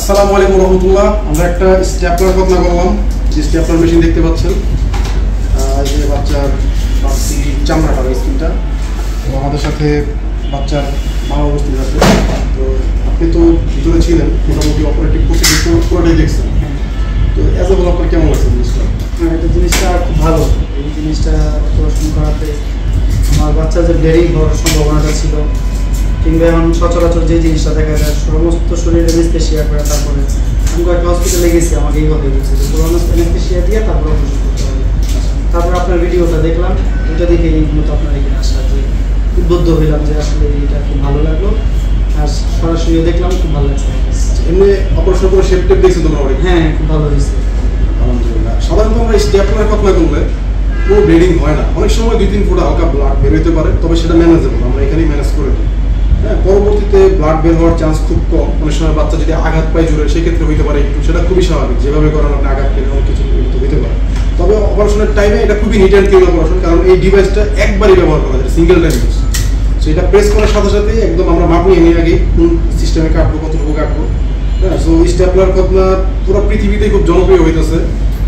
আসসালামু আলাইকুম রহমতুল্লাহ। আমরা একটা স্ট্যাপলার কথা বললাম, যে স্ট্যাপলার মেশিন দেখতে পাচ্ছেন, যে বাচ্চার বাড়তি চামড়াটা স্কিনটা। তো আমাদের সাথে বাচ্চার মা উপস্থিত আছে। তো আপনি তো ভিতরে ছিলেন, মোটামুটি অপারেটিভ প্রসিডিউর পুরোটাই দেখছেন। তো অ্যাজ এ আপনার কেমন লাগছে জিনিসটা? এটা জিনিসটা খুব ভালো। এই জিনিসটা অপারেশন করাতে আমার বাচ্চার যে ব্লিডিং হওয়ার সম্ভাবনাটা ছিল, কিংবা এখন সচরাচর যে জিনিসটা দেখা যায় সমস্ত শরীরে অ্যানেস্থেশিয়া করে, তারপরে আমি একটা হসপিটালে গেছি, আমাকে এইভাবে বলছে যে পুরো অ্যানেস্থেশিয়া দিয়ে তারপরে অপারেশন করতে হবে। তারপরে আপনার ভিডিওটা দেখলাম, ওইটা দেখে মূলত আপনার এখানে আসা যে উদ্বুদ্ধ হইলাম যে আসলে এটা খুব ভালো লাগলো, আর সরাসরিও দেখলাম, খুব ভালো লাগছে। এমনি অপারেশন করে শেপ টেপ দেখছি তোমরা? হ্যাঁ, খুব ভালো হয়েছে আলহামদুলিল্লাহ। সাধারণত আমরা স্ট্যাপলার কথা বললে কোনো ব্লিডিং হয় না, অনেক সময় 2-3 ফোঁটা হালকা ব্লাড বের হতে পারে, তবে সেটা ম্যানেজেবল, আমরা এখানেই ম্যানেজ করে দিই। হ্যাঁ, পরবর্তীতে ব্লাড বের হওয়ার চান্স খুব কম। অনেক সময় বাচ্চা যদি আঘাত পায় জোরে, সেক্ষেত্রে হইতে পারে একটু, সেটা খুবই স্বাভাবিক, যেভাবে করেন আপনি আঘাত পেলে অনেক কিছু হইতে পারে। তবে অপারেশনের টাইমে এটা খুবই নিট অ্যান্ড ক্লিন অপারেশন, কারণ এই ডিভাইসটা একবারই ব্যবহার করা যায়, সিঙ্গেল টাইম ইউজ। সো এটা প্রেস করার সাথে সাথে একদম আমরা মাপ নিয়ে নিয়ে আগে কোন সিস্টেমে কাটবো, কতটুকু কাটবো। হ্যাঁ, সো স্ট্যাপলার কথা পুরো পৃথিবীতে খুব জনপ্রিয় হইতেছে,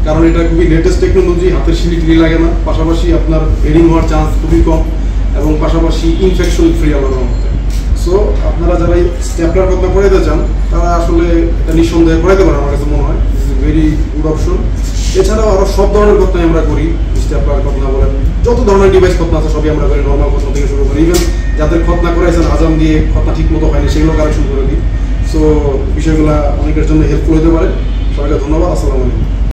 কারণ এটা খুবই লেটেস্ট টেকনোলজি, হাতের সিঁড়ি টিলি লাগে না, পাশাপাশি আপনার ব্লিডিং হওয়ার চান্স খুবই কম, এবং পাশাপাশি ইনফেকশন ফ্রি আমার মতে। সো আপনারা যারা স্ট্যাপলার কথা পড়াইতে চান, তারা আসলে এটা নিঃসন্দেহে পড়াইতে পারেন, আমার কাছে মনে হয় ভেরি গুড অপশন। এছাড়াও আরও সব ধরনের কথা আমরা করি, স্ট্যাপলার কথা বলেন, যত ধরনের ডিভাইস কথা আছে সবই আমরা করি, নর্মাল কথা থেকে শুরু করি, ইভেন যাদের খতনা করাইছেন আজাম দিয়ে খতনা ঠিক মতো হয়নি, সেগুলো কারেকশন করে দিই। সো বিষয়গুলো অনেকের জন্য হেল্পফুল হতে পারে। সবাইকে ধন্যবাদ। আসসালামু আলাইকুম।